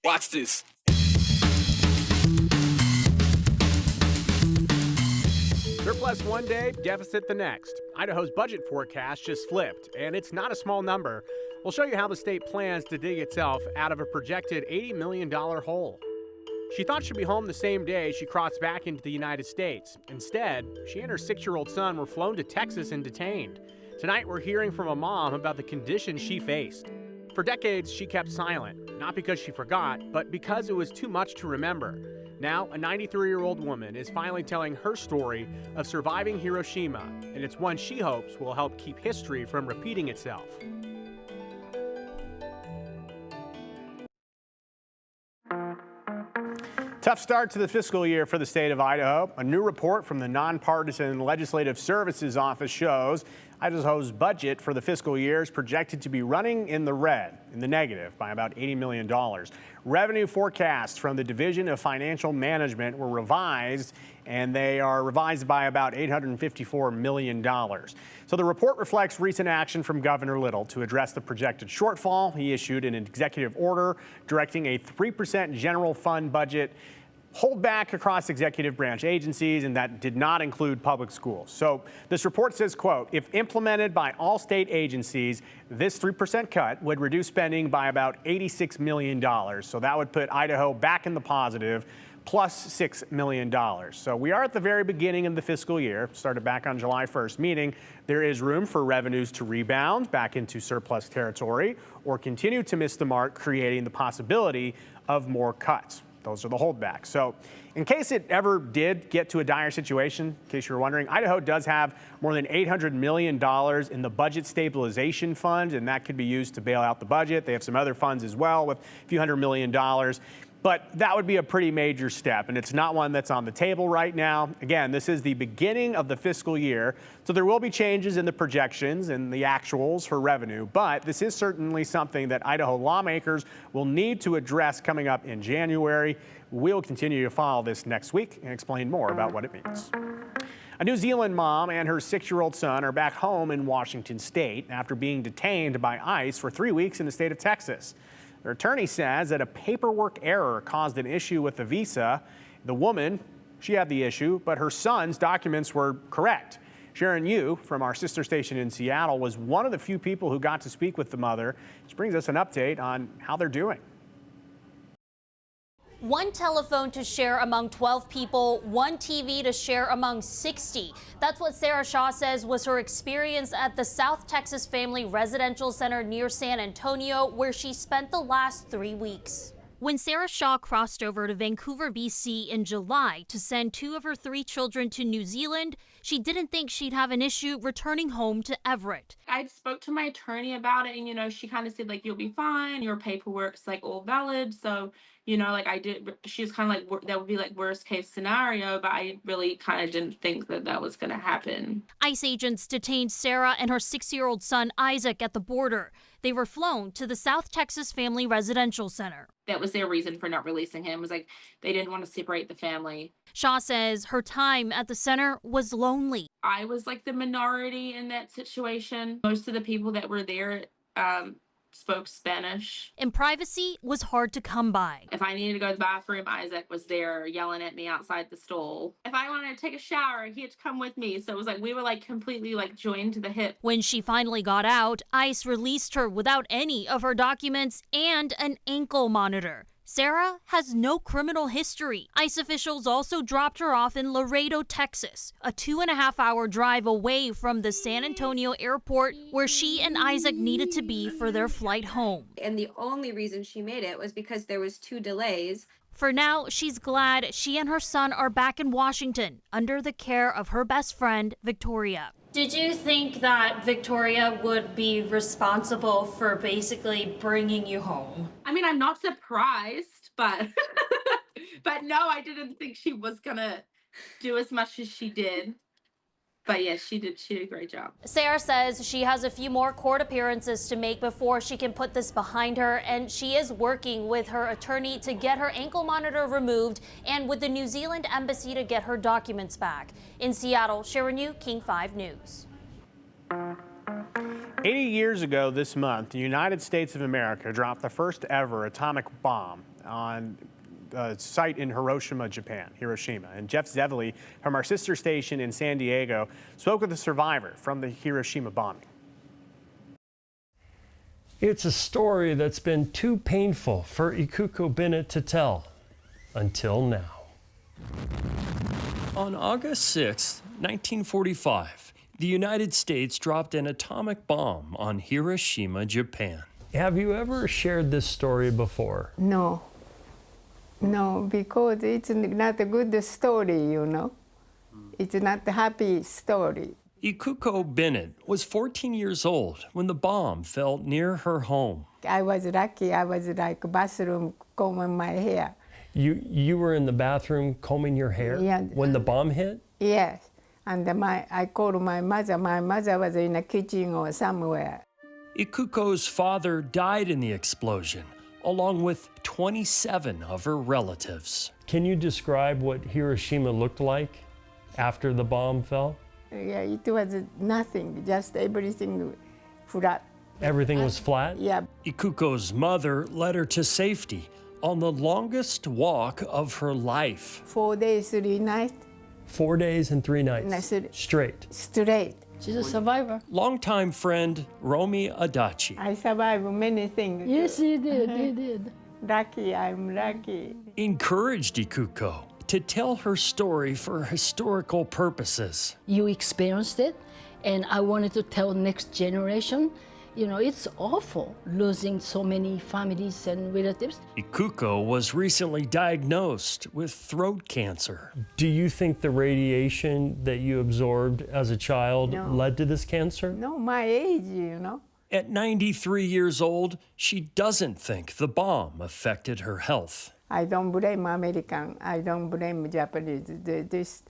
Watch this. Surplus one day, deficit the next. Idaho's budget forecast just flipped, and it's not a small number. We'll show you how the state plans to dig itself out of a projected $80 million hole. She thought she'd be home the same day she crossed back into the United States. Instead, she and her 6-year-old son were flown to Texas and detained. Tonight, we're hearing from a mom about the conditions she faced. For decades, she kept silent, not because she forgot, but because it was too much to remember. Now, a 93-year-old woman is finally telling her story of surviving Hiroshima, and it's one she hopes will help keep history from repeating itself. Tough start to the fiscal year for the state of Idaho. A new report from the Nonpartisan Legislative Services Office shows Idaho's budget for the fiscal year is projected to be running in the red, in the negative, by about $80 million. Revenue forecasts from the Division of Financial Management were revised, and they are revised by about $854 million. So the report reflects recent action from Governor Little to address the projected shortfall. He issued an executive order directing a 3% general fund budget holdback across executive branch agencies, and that did not include public schools. So this report says, quote, if implemented by all state agencies, this 3% cut would reduce spending by about $86 million. So that would put Idaho back in the positive, plus $6 million. So we are at the very beginning of the fiscal year, started back on July 1st, meaning there is room for revenues to rebound back into surplus territory or continue to miss the mark, creating the possibility of more cuts. Those are the holdbacks. So in case it ever did get to a dire situation, in case you're wondering, Idaho does have more than $800 million in the budget stabilization fund, and that could be used to bail out the budget. They have some other funds as well with a few $100 million. But that would be a pretty major step, and it's not one that's on the table right now. Again, this is the beginning of the fiscal year, so there will be changes in the projections and the actuals for revenue, but this is certainly something that Idaho lawmakers will need to address coming up in January. We'll continue to follow this next week and explain more about what it means. A New Zealand mom and her 6-year-old son are back home in Washington state after being detained by ICE for 3 weeks in the state of Texas. Their attorney says that a paperwork error caused an issue with the visa. The woman, she had the issue, but her son's documents were correct. Sharon Yu from our sister station in Seattle was one of the few people who got to speak with the mother. She brings us an update on how they're doing. One telephone to share among 12 people, one TV to share among 60. That's what Sarah Shaw says was her experience at the South Texas Family Residential Center near San Antonio, where she spent the last 3 weeks. When Sarah Shaw crossed over to Vancouver, BC in July to send 2 of her 3 children to New Zealand, she didn't think she'd have an issue returning home to Everett. I spoke to my attorney about it, and, she kind of said, like, you'll be fine. Your paperwork's, like, all valid. So, she was kind of like, that would be, like, worst case scenario, but I really kind of didn't think that was going to happen. ICE agents detained Sarah and her 6-year-old son, Isaac, at the border. They were flown to the South Texas Family Residential Center. That was their reason for not releasing him, was like they didn't want to separate the family. Shaw says her time at the center was lonely. I was like the minority in that situation. Most of the people that were there spoke Spanish. And privacy was hard to come by. If I needed to go to the bathroom, Isaac was there yelling at me outside the stall. If I wanted to take a shower, he had to come with me. So it was like we were like completely like joined to the hip. When she finally got out, ICE released her without any of her documents and an ankle monitor. Sarah has no criminal history. ICE officials also dropped her off in Laredo, Texas, a 2.5-hour drive away from the San Antonio airport where she and Isaac needed to be for their flight home. And the only reason she made it was because there was 2 delays. For now, she's glad she and her son are back in Washington under the care of her best friend, Victoria. Did you think that Victoria would be responsible for basically bringing you home? I mean, I'm not surprised, but but no, I didn't think she was gonna do as much as she did. But yes, she did a great job. Sarah says she has a few more court appearances to make before she can put this behind her, and she is working with her attorney to get her ankle monitor removed and with the New Zealand Embassy to get her documents back. In Seattle, Sharon Yu, King 5 News. 80 years ago this month, the United States of America dropped the first ever atomic bomb on a site in Hiroshima, Japan, Hiroshima. And Jeff Zevely from our sister station in San Diego spoke with a survivor from the Hiroshima bombing. It's a story that's been too painful for Ikuko Bennett to tell until now. On August 6, 1945, the United States dropped an atomic bomb on Hiroshima, Japan. Have you ever shared this story before? No. No, because it's not a good story, you know. It's not a happy story. Ikuko Bennett was 14 years old when the bomb fell near her home. I was lucky. I was like bathroom combing my hair. You were in the bathroom combing your hair when the bomb hit? Yes. And I called my mother. My mother was in the kitchen or somewhere. Ikuko's father died in the explosion, along with 27 of her relatives. Can you describe what Hiroshima looked like after the bomb fell? Yeah, it was nothing, just everything flat. Everything was flat? Yeah. Ikuko's mother led her to safety on the longest walk of her life. 4 days, 3 nights. 4 days and 3 nights. Straight. Straight. She's a survivor. Longtime friend Romy Adachi. I survived many things. Yes, you did. You did. Lucky, I'm lucky. Encouraged Ikuko to tell her story for historical purposes. You experienced it, and I wanted to tell next generation. You know, it's awful losing so many families and relatives. Ikuko was recently diagnosed with throat cancer. Do you think the radiation that you absorbed as a child led to this cancer? No, my age, you know. At 93 years old, she doesn't think the bomb affected her health. I don't blame American. I don't blame Japanese. This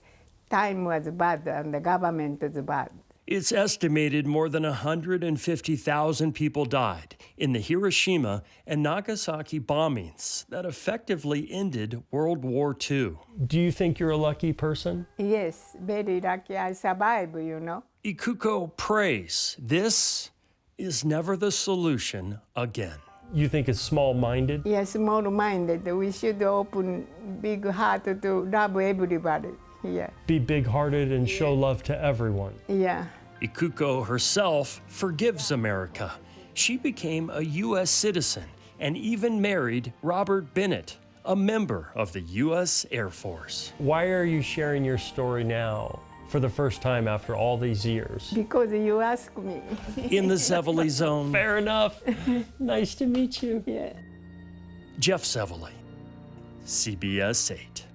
time was bad and the government is bad. It's estimated more than 150,000 people died in the Hiroshima and Nagasaki bombings that effectively ended World War II. Do you think you're a lucky person? Yes, very lucky. I survived, you know. Ikuko prays this is never the solution again. You think it's small-minded? Yes, small-minded. We should open big heart to love everybody. Yeah. Be big-hearted and show love to everyone. Yeah. Ikuko herself forgives America. She became a U.S. citizen and even married Robert Bennett, a member of the U.S. Air Force. Why are you sharing your story now for the first time after all these years? Because you asked me. In the Zevely Zone. Fair enough. Nice to meet you. Yeah. Jeff Zevely, CBS 8.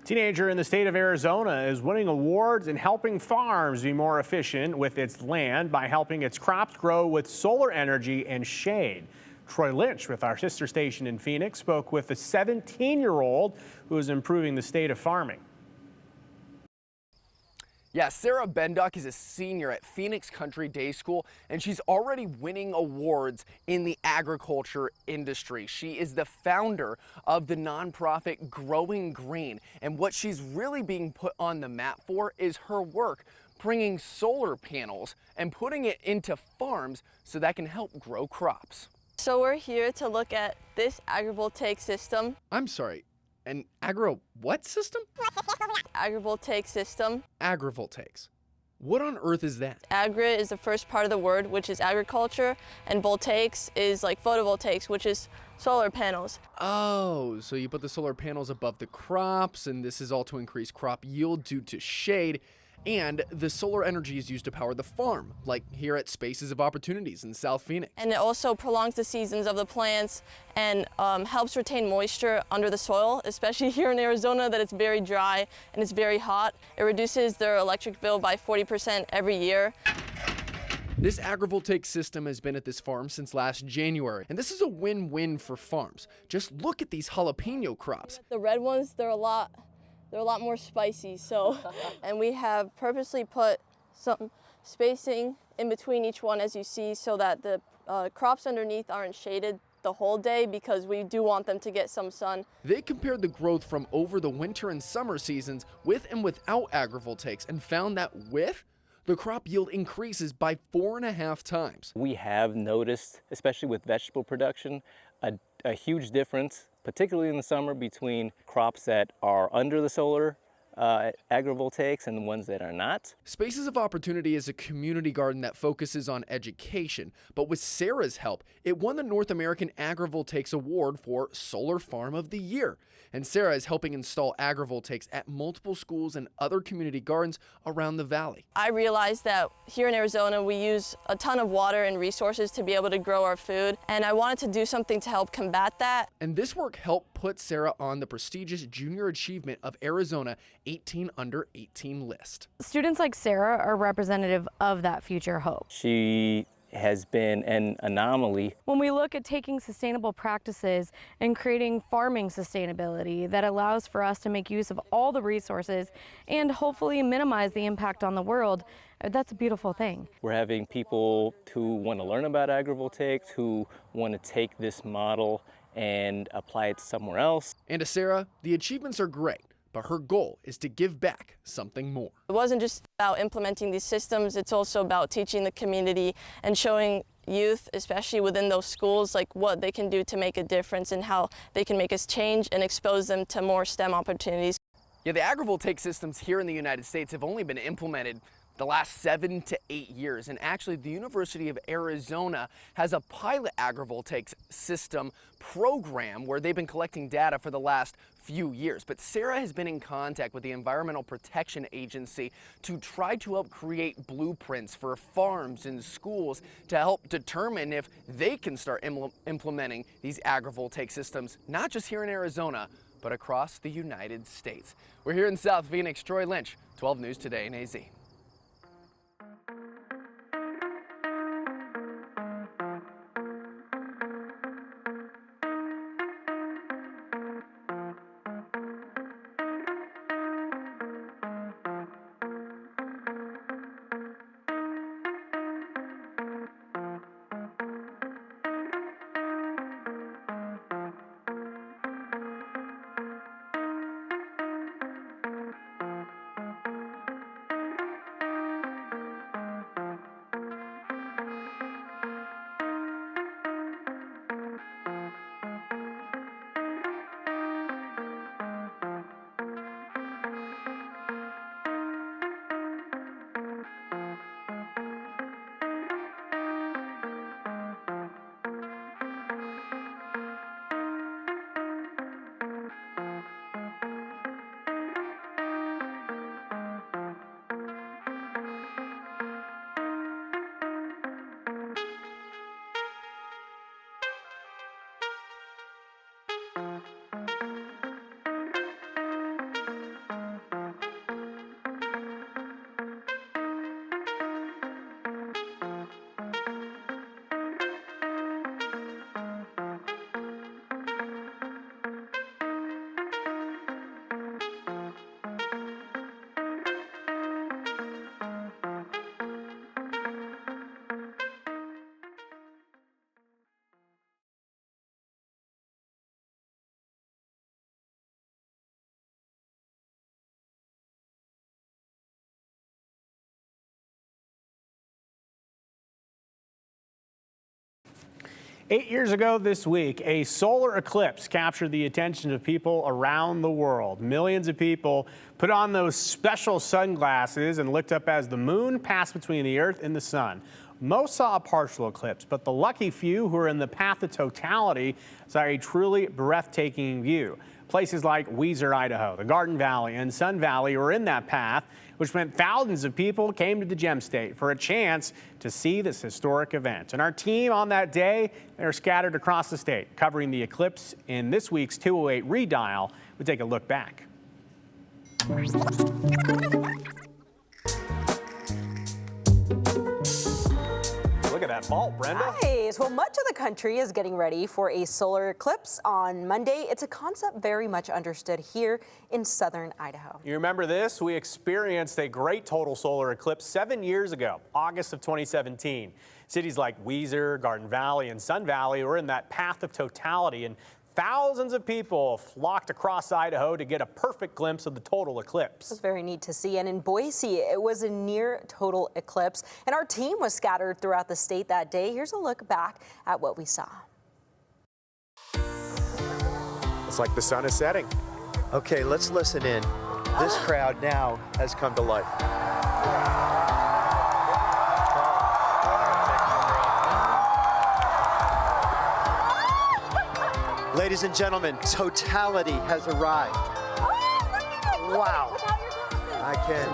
Teenager in the state of Arizona is winning awards and helping farms be more efficient with its land by helping its crops grow with solar energy and shade. Troy Lynch with our sister station in Phoenix spoke with a 17-year-old who is improving the state of farming. Yeah, Sarah Benduck is a senior at Phoenix Country Day School, and she's already winning awards in the agriculture industry. She is the founder of the nonprofit Growing Green, and what she's really being put on the map for is her work bringing solar panels and putting it into farms so that can help grow crops. So we're here to look at this agrivoltaic system. I'm sorry, an what system? Agrivoltaic system. Agrivoltaics. What on earth is that? Agri is the first part of the word, which is agriculture, and voltaics is like photovoltaics, which is solar panels. Oh, so you put the solar panels above the crops, and this is all to increase crop yield due to shade. And the solar energy is used to power the farm, like here at Spaces of Opportunities in South Phoenix. And it also prolongs the seasons of the plants and helps retain moisture under the soil, especially here in Arizona that it's very dry and it's very hot. It reduces their electric bill by 40% every year. This agrivoltaic system has been at this farm since last January, and this is a win-win for farms. Just look at these jalapeno crops. The red ones, they're a lot more spicy, so, and we have purposely put some spacing in between each one, as you see, so that the crops underneath aren't shaded the whole day because we do want them to get some sun. They compared the growth from over the winter and summer seasons with and without agrivoltaics and found that with, the crop yield increases by 4.5 times. We have noticed, especially with vegetable production, a huge difference, particularly in the summer, between crops that are under the solar agrivoltaics and the ones that are not. Spaces of Opportunity is a community garden that focuses on education, but with Sarah's help, it won the North American Agrivoltaics Award for Solar Farm of the Year. And Sarah is helping install agrivoltaics at multiple schools and other community gardens around the valley. I realized that here in Arizona we use a ton of water and resources to be able to grow our food, and I wanted to do something to help combat that. And this work helped put Sarah on the prestigious Junior Achievement of Arizona 18 under 18 list. Students like Sarah are representative of that future hope. She has been an anomaly. When we look at taking sustainable practices and creating farming sustainability that allows for us to make use of all the resources and hopefully minimize the impact on the world, that's a beautiful thing. We're having people who want to learn about agrivoltaics, who want to take this model and apply it somewhere else. And to Sarah, the achievements are great, but her goal is to give back something more. It wasn't just about implementing these systems, it's also about teaching the community and showing youth, especially within those schools, like what they can do to make a difference and how they can make us change and expose them to more STEM opportunities. Yeah, the agrivoltaic systems here in the United States have only been implemented the last 7 to 8 years. And actually, the University of Arizona has a pilot agrivoltaics system program where they've been collecting data for the last few years. But Sarah has been in contact with the Environmental Protection Agency to try to help create blueprints for farms and schools to help determine if they can start implementing these agrivoltaic systems, not just here in Arizona, but across the United States. We're here in South Phoenix. Troy Lynch, 12 News Today in AZ. Eight years ago this week, a solar eclipse captured the attention of people around the world. Millions of people put on those special sunglasses and looked up as the moon passed between the Earth and the sun. Most saw a partial eclipse, but the lucky few who were in the path of totality saw a truly breathtaking view. Places like Weiser, Idaho, the Garden Valley, and Sun Valley were in that path, which meant thousands of people came to the Gem State for a chance to see this historic event. And our team on that day, they're scattered across the state, covering the eclipse in this week's 208 Redial. We take a look back. Look at that vault, Brenda. Nice. Well, much of the country is getting ready for a solar eclipse on Monday. It's a concept very much understood here in southern Idaho. You remember this? We experienced a great total solar eclipse 7 years ago, August of 2017. Cities like Weiser, Garden Valley, and Sun Valley were in that path of totality, and Thousands of people flocked across Idaho to get a perfect glimpse of the total eclipse. It was very neat to see. And in Boise, it was a near total eclipse. And our team was scattered throughout the state that day. Here's a look back at what we saw. It's like the sun is setting. Okay, let's listen in. This crowd now has come to life. Ladies and gentlemen, totality has arrived. Wow. I can.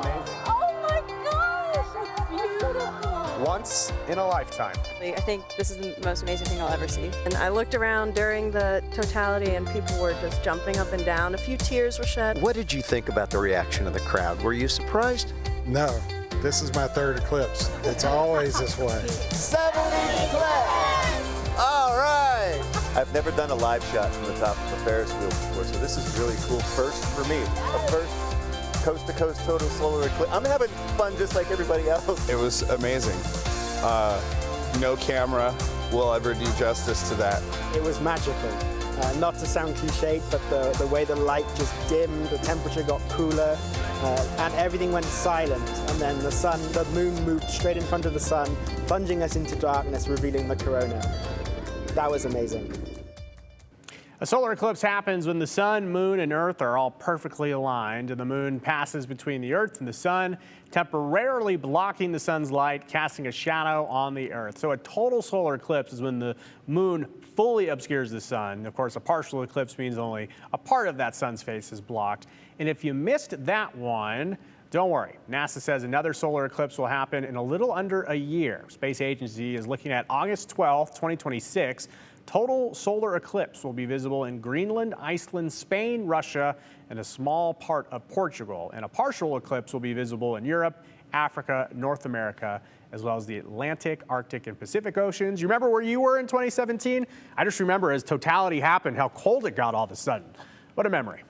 Oh my gosh, that's beautiful. Once in a lifetime. I think this is the most amazing thing I'll ever see. And I looked around during the totality and people were just jumping up and down. A few tears were shed. What did you think about the reaction of the crowd? Were you surprised? No, this is my third eclipse. It's always this way. 70 eclipse! All right! I've never done a live shot from the top of a Ferris wheel before, so this is really cool. First for me, a first coast-to-coast total solar eclipse. I'm having fun just like everybody else. It was amazing. No camera will ever do justice to that. It was magical. Not to sound cliched, but the way the light just dimmed, the temperature got cooler, and everything went silent. And then the moon moved straight in front of the sun, plunging us into darkness, revealing the corona. That was amazing. A solar eclipse happens when the sun, moon, and earth are all perfectly aligned, and the moon passes between the earth and the sun, temporarily blocking the sun's light, casting a shadow on the earth. So a total solar eclipse is when the moon fully obscures the sun. Of course, a partial eclipse means only a part of that sun's face is blocked. And if you missed that one, don't worry. NASA says another solar eclipse will happen in a little under a year. Space Agency is looking at August 12th, 2026. Total solar eclipse will be visible in Greenland, Iceland, Spain, Russia, and a small part of Portugal. And a partial eclipse will be visible in Europe, Africa, North America, as well as the Atlantic, Arctic, and Pacific Oceans. You remember where you were in 2017? I just remember as totality happened, how cold it got all of a sudden. What a memory.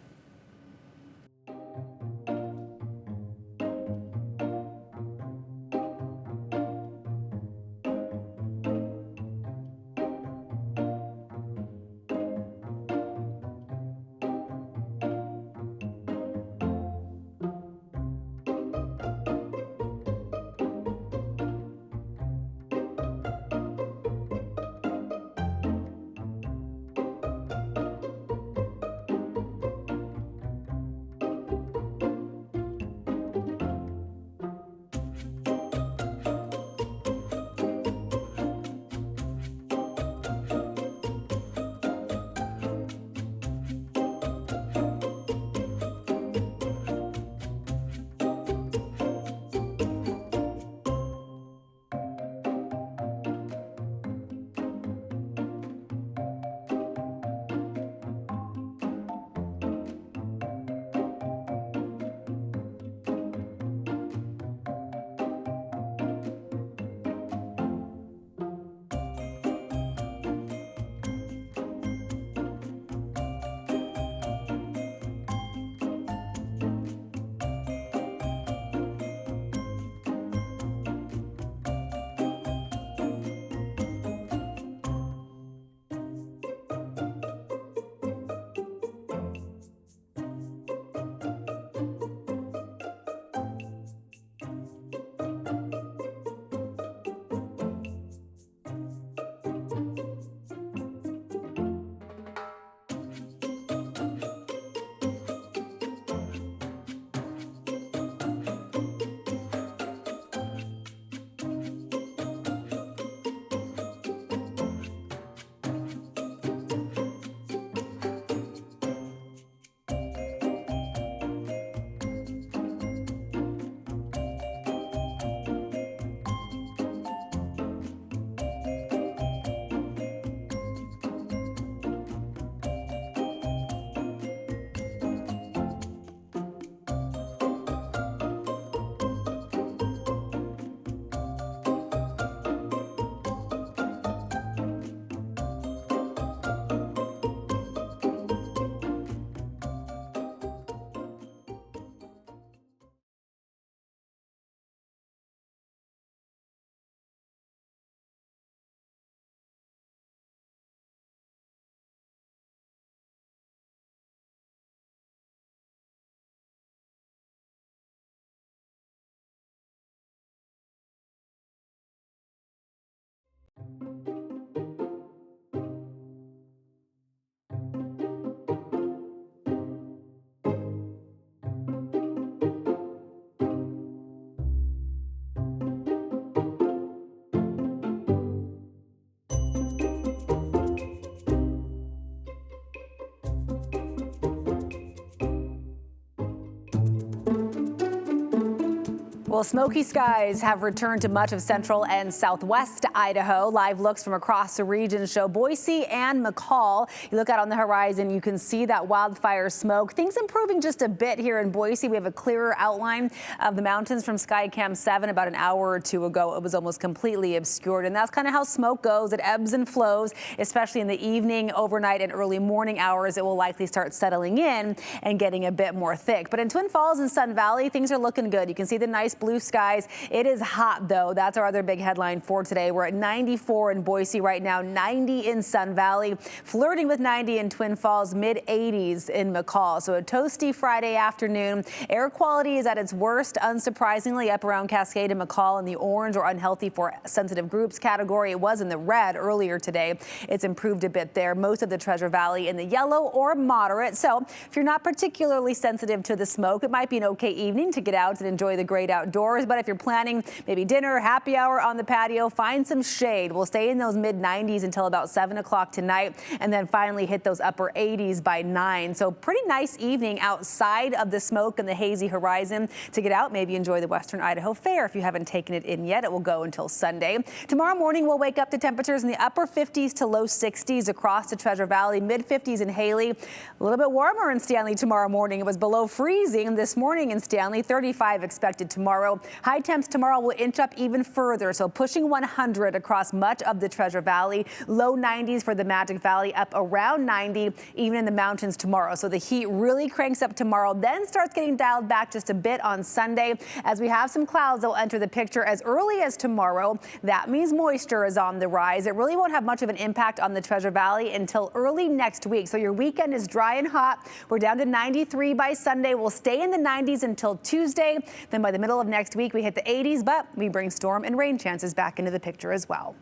Well, smoky skies have returned to much of central and southwest Idaho. Live looks from across the region show Boise and McCall. You look out on the horizon, you can see that wildfire smoke. Things improving just a bit here in Boise. We have a clearer outline of the mountains from Skycam 7. About an hour or two ago, it was almost completely obscured. And that's kind of how smoke goes. It ebbs and flows, especially in the evening, overnight, and early morning hours. It will likely start settling in and getting a bit more thick. But in Twin Falls and Sun Valley, things are looking good. You can see the nice blue skies. It is hot, though. That's our other big headline for today. We're at 94 in Boise right now, 90 in Sun Valley, flirting with 90 in Twin Falls, mid-80s in McCall. So a toasty Friday afternoon. Air quality is at its worst, unsurprisingly, up around Cascade and McCall in the orange or unhealthy for sensitive groups category. It was in the red earlier today. It's improved a bit there. Most of the Treasure Valley in the yellow or moderate. So if you're not particularly sensitive to the smoke, it might be an okay evening to get out and enjoy the great outdoors. But if you're planning maybe dinner, happy hour on the patio, find some shade. We'll stay in those mid-90s until about 7 o'clock tonight, and then finally hit those upper 80s by 9. So pretty nice evening outside of the smoke and the hazy horizon to get out. Maybe enjoy the Western Idaho Fair if you haven't taken it in yet. It will go until Sunday. Tomorrow morning, we'll wake up to temperatures in the upper 50s to low 60s across the Treasure Valley, mid-50s in Haley. A little bit warmer in Stanley tomorrow morning. It was below freezing this morning in Stanley, 35 expected tomorrow. High temps tomorrow will inch up even further, so pushing 100 across much of the Treasure Valley. Low 90s for the Magic Valley, up around 90 even in the mountains tomorrow. So the heat really cranks up tomorrow, then starts getting dialed back just a bit on Sunday as we have some clouds that will enter the picture as early as tomorrow. That means moisture is on the rise. It really won't have much of an impact on the Treasure Valley until early next week. So your weekend is dry and hot. We're down to 93 by Sunday. We'll stay in the 90s until Tuesday. Then by the middle of next week, we hit the 80s, but we bring storm and rain chances back into the picture as well.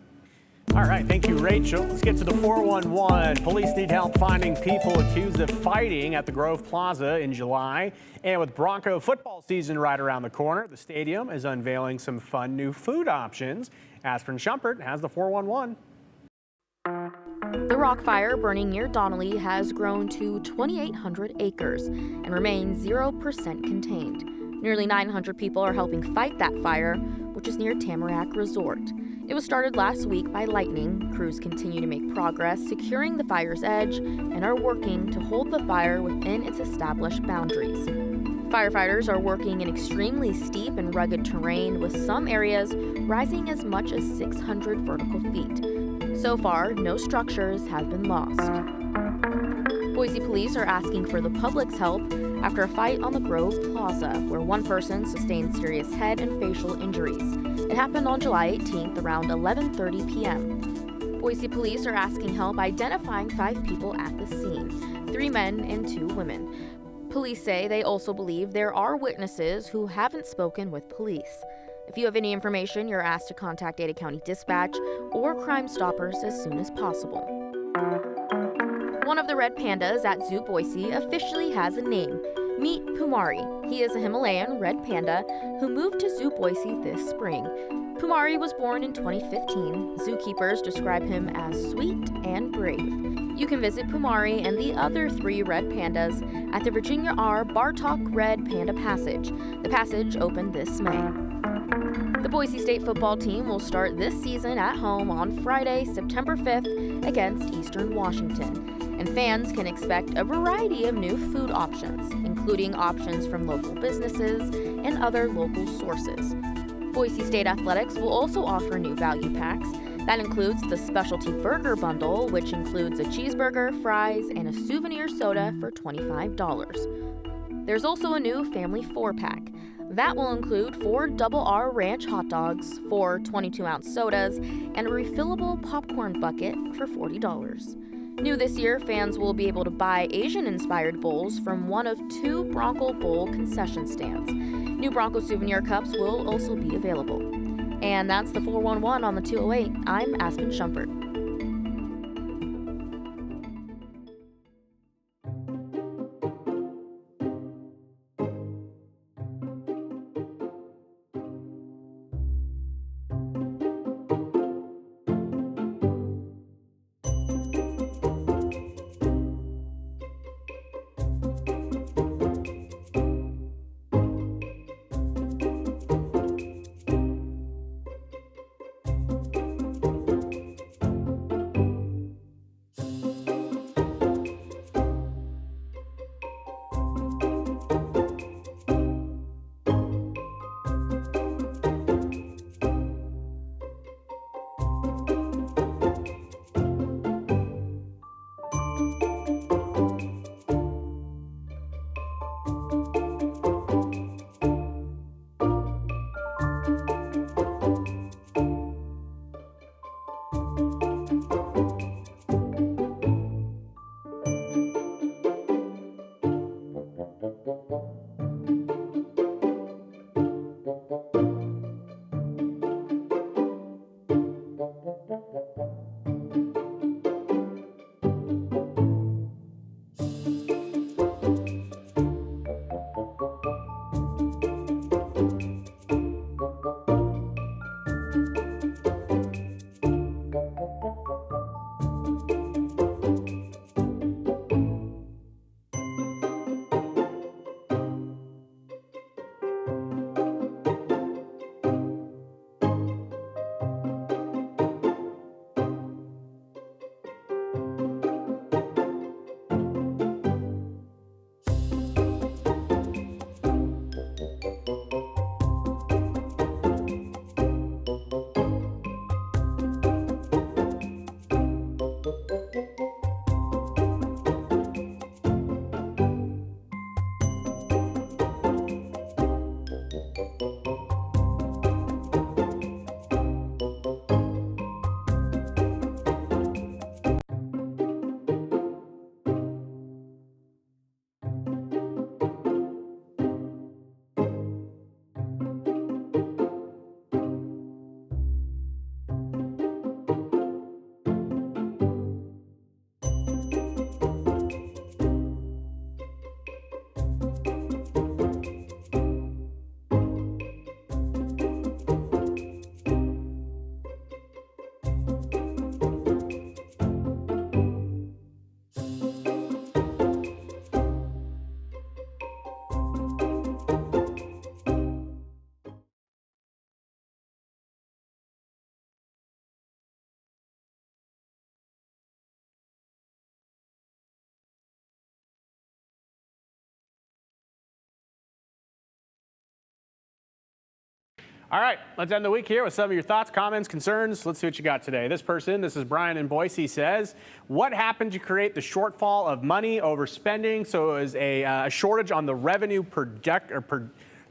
All right, thank you, Rachel. Let's get to the 411. Police need help finding people accused of fighting at the Grove Plaza in July. And with Bronco football season right around the corner, the stadium is unveiling some fun new food options. Aspirin Shumpert has the 411. The rock fire burning near Donnelly has grown to 2,800 acres and remains 0% contained. Nearly 900 people are helping fight that fire, which is near Tamarack Resort. It was started last week by lightning. Crews continue to make progress, securing the fire's edge, and are working to hold the fire within its established boundaries. Firefighters are working in extremely steep and rugged terrain, with some areas rising as much as 600 vertical feet. So far, no structures have been lost. Boise police are asking for the public's help after a fight on the Grove Plaza, where one person sustained serious head and facial injuries. It happened on July 18th around 11:30 p.m. Boise police are asking help identifying 5 people at the scene, 3 men and 2 women. Police say they also believe there are witnesses who haven't spoken with police. If you have any information, you're asked to contact Ada County Dispatch or Crime Stoppers as soon as possible. One of the red pandas at Zoo Boise officially has a name. Meet Pumari. He is a Himalayan red panda who moved to Zoo Boise this spring. Pumari was born in 2015. Zookeepers describe him as sweet and brave. You can visit Pumari and the other 3 red pandas at the Virginia R. Bartok Red Panda Passage. The passage opened this May. The Boise State football team will start this season at home on Friday, September 5th against Eastern Washington. And fans can expect a variety of new food options, including options from local businesses and other local sources. Boise State Athletics will also offer new value packs. That includes the Specialty Burger Bundle, which includes a cheeseburger, fries, and a souvenir soda for $25. There's also a new Family 4-pack. That will include 4 Double R Ranch hot dogs, 4 22-ounce sodas, and a refillable popcorn bucket for $40. New this year, fans will be able to buy Asian-inspired bowls from one of 2 Bronco Bowl concession stands. New Bronco souvenir cups will also be available. And that's the 411 on the 208. I'm Aspen Shumpert. All right, let's end the week here with some of your thoughts, comments, concerns. Let's see what you got today. This is Brian in Boise, says, what happened to create the shortfall of money overspending? So it was a shortage on the revenue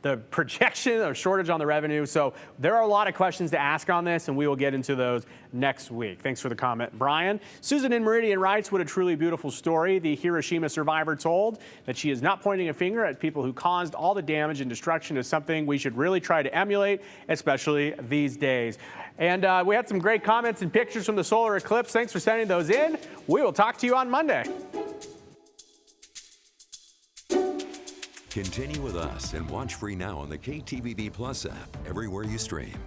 the projection of shortage on the revenue. So there are a lot of questions to ask on this, and we will get into those next week. Thanks for the comment, Brian. Susan in Meridian writes, what a truly beautiful story. The Hiroshima survivor told that she is not pointing a finger at people who caused all the damage and destruction is something we should really try to emulate, especially these days. And we had some great comments and pictures from the solar eclipse. Thanks for sending those in. We will talk to you on Monday. Continue with us and watch free now on the KTVB Plus app everywhere you stream.